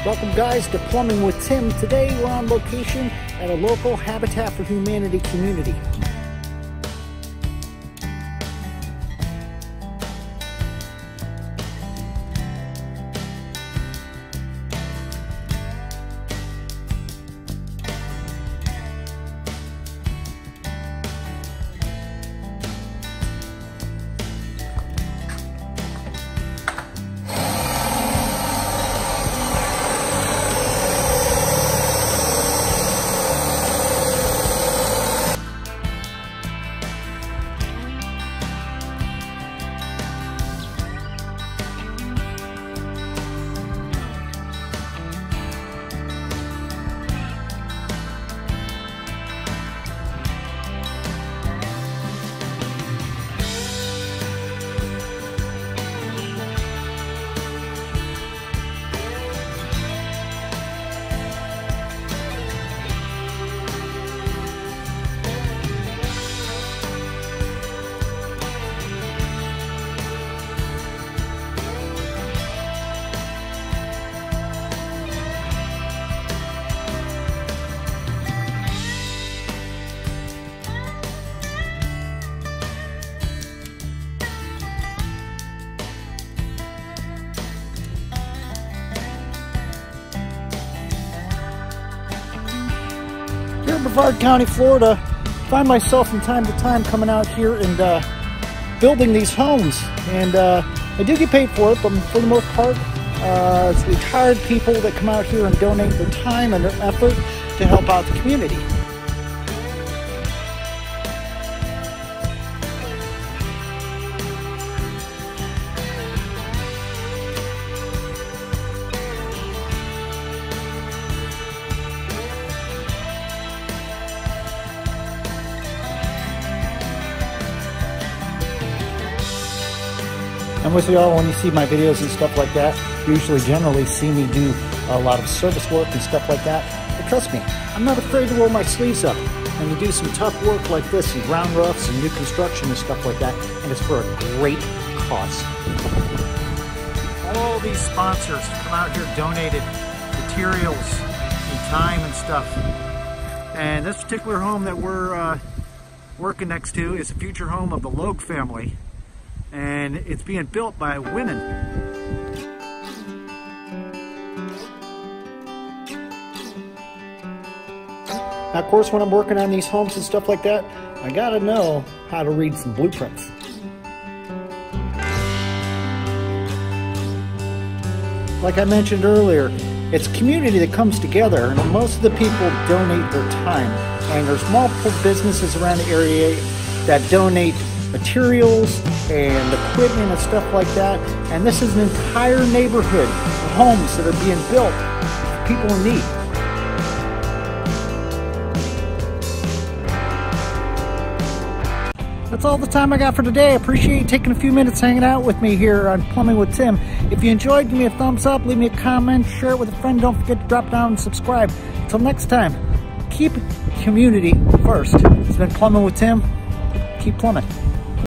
Welcome guys to Plumbing with Tim. Today we're on location at a local Habitat for Humanity community. Here in Brevard County, Florida, I find myself from time to time coming out here and building these homes. And I do get paid for it, but for the most part, it's retired people that come out here and donate their time and their effort to help out the community. And with y'all, when you see my videos and stuff like that, you usually generally see me do a lot of service work and stuff like that. But trust me, I'm not afraid to roll my sleeves up and to do some tough work like this and ground roughs and new construction and stuff like that, and it's for a great cause. All these sponsors come out here, donated materials and time and stuff. And this particular home that we're working next to is a future home of the Logue family. And it's being built by women. Now, of course, when I'm working on these homes and stuff like that, I gotta know how to read some blueprints. Like I mentioned earlier, it's a community that comes together, and most of the people donate their time. And there's multiple businesses around the area that donate materials and equipment and stuff like that, and this is an entire neighborhood of homes that are being built for people in need. That's all the time I got for today. I appreciate you taking a few minutes hanging out with me here on Plumbing with Tim. If you enjoyed, give me a thumbs up, leave me a comment, share it with a friend. Don't forget to drop down and subscribe. Until next time, keep community first. It's been Plumbing with Tim. Keep plumbing.